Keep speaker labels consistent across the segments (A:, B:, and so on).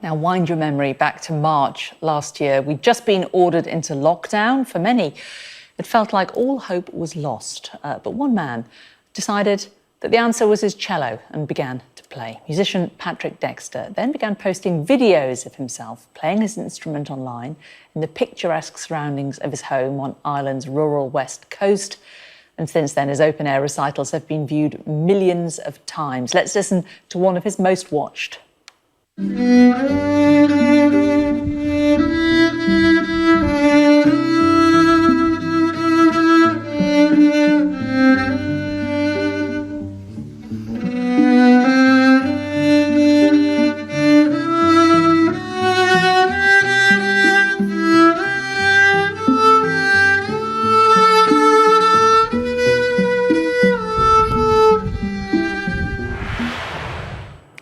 A: Now, wind your memory back to March last year. We'd just been ordered into lockdown. For many, it felt like all hope was lost. But one man decided that the answer was his cello and began to play. Musician Patrick Dexter then began posting videos of himself playing his instrument online in the picturesque surroundings of his home on Ireland's rural west coast. And since then, his open-air recitals have been viewed millions of times. Let's listen to one of his most watched.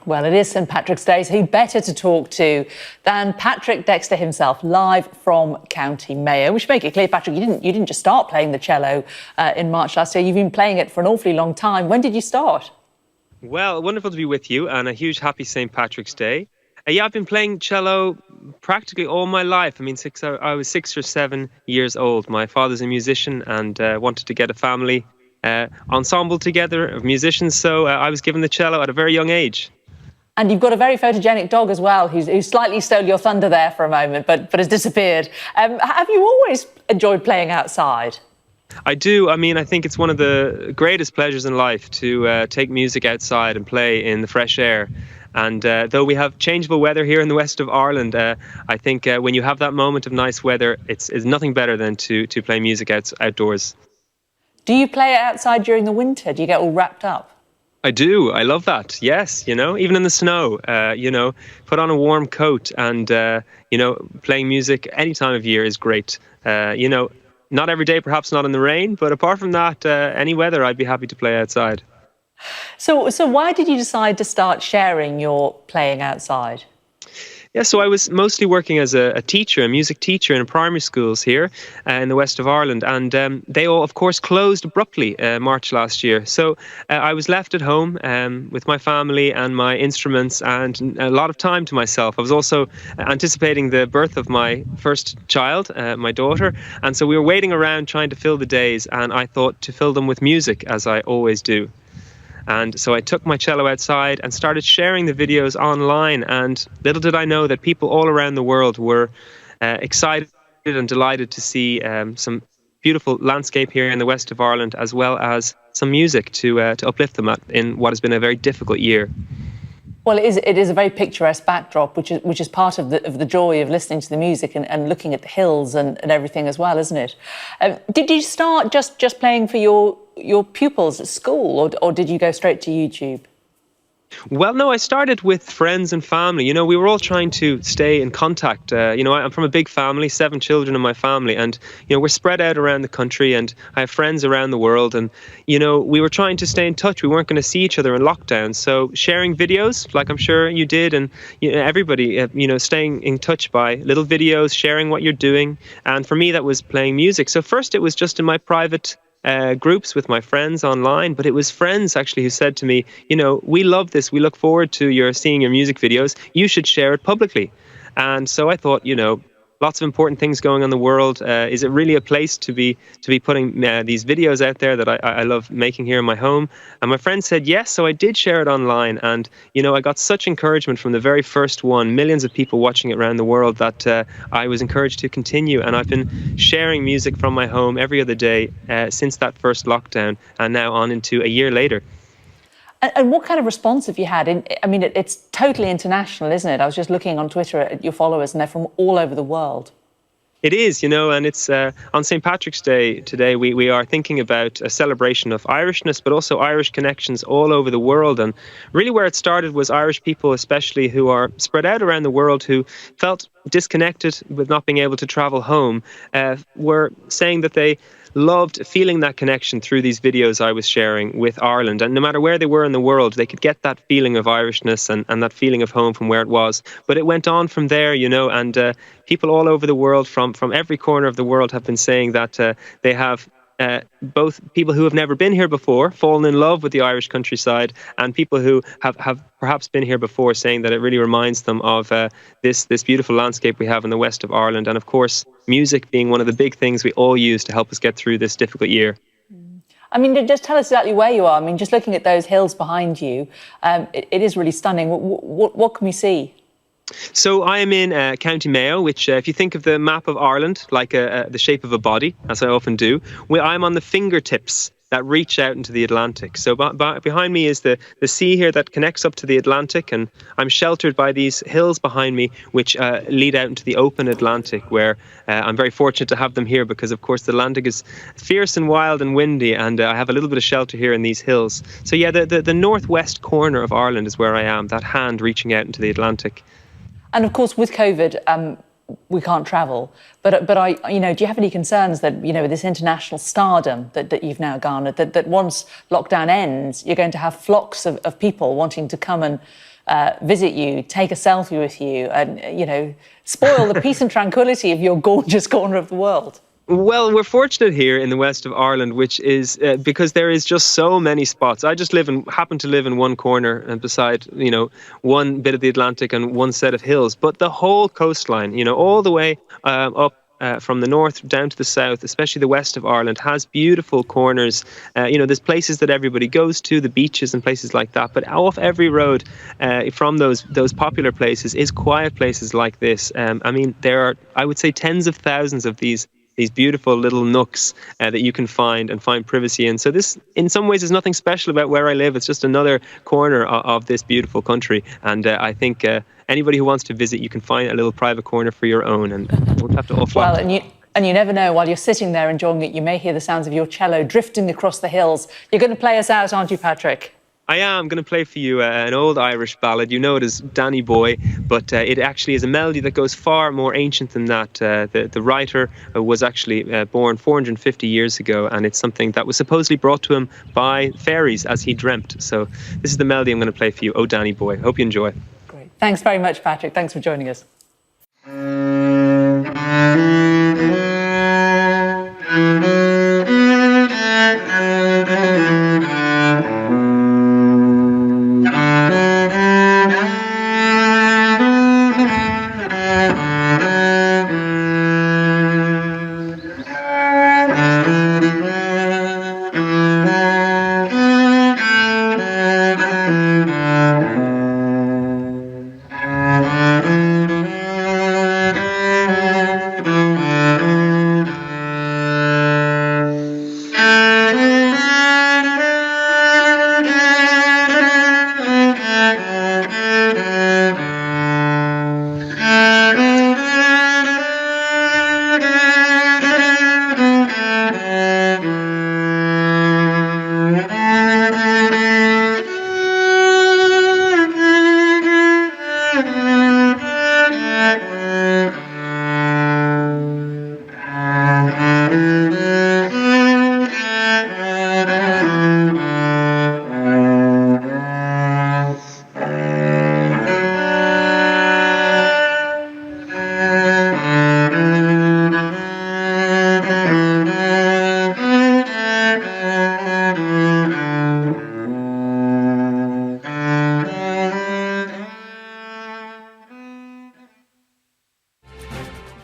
A: Well, it is St Patrick's Day, so who better to talk to than Patrick Dexter himself, live from County Mayo. We should make it clear, Patrick, you didn't just start playing the cello in March last year. You've been playing it for an awfully long time. When did you start?
B: Well, wonderful to be with you, and a huge happy St Patrick's Day. I've been playing cello practically all my life. I was 6 or 7 years old. My father's a musician and wanted to get a family ensemble together of musicians, so I was given the cello at a very young age.
A: And you've got a very photogenic dog as well, who slightly stole your thunder there for a moment, but has disappeared. Have you always enjoyed playing outside?
B: I do. I think it's one of the greatest pleasures in life to take music outside and play in the fresh air. And though we have changeable weather here in the west of Ireland, I think when you have that moment of nice weather, it's nothing better than to play music outdoors.
A: Do you play it outside during the winter? Do you get all wrapped up?
B: I do. I love that. Yes, even in the snow, put on a warm coat and, playing music any time of year is great. Not every day, perhaps not in the rain, but apart from that, any weather, I'd be happy to play outside.
A: So why did you decide to start sharing your playing outside?
B: Yeah, so I was mostly working as a teacher, a music teacher in primary schools here in the west of Ireland. And they all, of course, closed abruptly March last year. So I was left at home with my family and my instruments and a lot of time to myself. I was also anticipating the birth of my first child, my daughter. And so we were waiting around trying to fill the days. And I thought to fill them with music, as I always do. And so I took my cello outside and started sharing the videos online. And little did I know that people all around the world were excited and delighted to see some beautiful landscape here in the west of Ireland, as well as some music to uplift them in what has been a very difficult year.
A: Well, it is a very picturesque backdrop, which is part of the joy of listening to the music and looking at the hills and everything as well, isn't it? Did you start just playing for your pupils at school, or did you go straight to YouTube?
B: Well, no, I started with friends and family. We were all trying to stay in contact. I'm from a big family, 7 children in my family, and, we're spread out around the country, and I have friends around the world, and, we were trying to stay in touch. We weren't going to see each other in lockdown, so sharing videos, like I'm sure you did, and everybody, staying in touch by little videos, sharing what you're doing, and for me, that was playing music. So first it was just in my private groups with my friends online, but it was friends actually who said to me, we love this, we look forward to seeing your music videos, you should share it publicly. And so I thought, lots of important things going on in the world. Is it really a place to be putting these videos out there that I love making here in my home? And my friend said yes, so I did share it online. And, I got such encouragement from the very first one, millions of people watching it around the world, that I was encouraged to continue. And I've been sharing music from my home every other day since that first lockdown, and now on into a year later.
A: And what kind of response have you had? It's totally international, isn't it? I was just looking on Twitter at your followers, and they're from all over the world.
B: It is, and it's on St. Patrick's Day today, we are thinking about a celebration of Irishness, but also Irish connections all over the world. And really where it started was Irish people, especially who are spread out around the world, who felt disconnected with not being able to travel home, were saying that they loved feeling that connection through these videos I was sharing with Ireland. And no matter where they were in the world, they could get that feeling of Irishness and that feeling of home from where it was. But it went on from there, and people all over the world, from every corner of the world, have been saying that they have both people who have never been here before, fallen in love with the Irish countryside, and people who have perhaps been here before, saying that it really reminds them of this beautiful landscape we have in the west of Ireland. And of course, music being one of the big things we all use to help us get through this difficult year.
A: I mean, just tell us exactly where you are. I mean, just looking at those hills behind you, it is really stunning. What can we see?
B: So I am in County Mayo, which if you think of the map of Ireland, like the shape of a body, as I often do, I'm on the fingertips that reach out into the Atlantic. So behind me is the sea here that connects up to the Atlantic, and I'm sheltered by these hills behind me which lead out into the open Atlantic, where I'm very fortunate to have them here because, of course, the Atlantic is fierce and wild and windy, and I have a little bit of shelter here in these hills. So yeah, the northwest corner of Ireland is where I am, that hand reaching out into the Atlantic.
A: And of course, with COVID, we can't travel. But do you have any concerns that, with this international stardom that you've now garnered, that once lockdown ends, you're going to have flocks of people wanting to come and visit you, take a selfie with you, and, spoil the peace and tranquility of your gorgeous corner of the world?
B: Well, we're fortunate here in the west of Ireland, which is because there is just so many spots. I just happen to live in one corner and beside, one bit of the Atlantic and one set of hills. But the whole coastline, all the way up from the north down to the south, especially the west of Ireland, has beautiful corners. There's places that everybody goes to, the beaches and places like that. But off every road from those popular places is quiet places like this. There are, I would say, tens of thousands of these beautiful little nooks that you can find privacy in. So this, in some ways, is nothing special about where I live. It's just another corner of this beautiful country. And I think anybody who wants to visit, you can find a little private corner for your own, and won't have to offload.
A: Well, and you never know, while you're sitting there enjoying it, you may hear the sounds of your cello drifting across the hills. You're going to play us out, aren't you, Patrick?
B: I am going to play for you an old Irish ballad. You know it as Danny Boy, but it actually is a melody that goes far more ancient than that. The writer was actually born 450 years ago, and it's something that was supposedly brought to him by fairies as he dreamt. So this is the melody I'm going to play for you, Oh Danny Boy. Hope you enjoy.
A: Great. Thanks very much, Patrick. Thanks for joining us.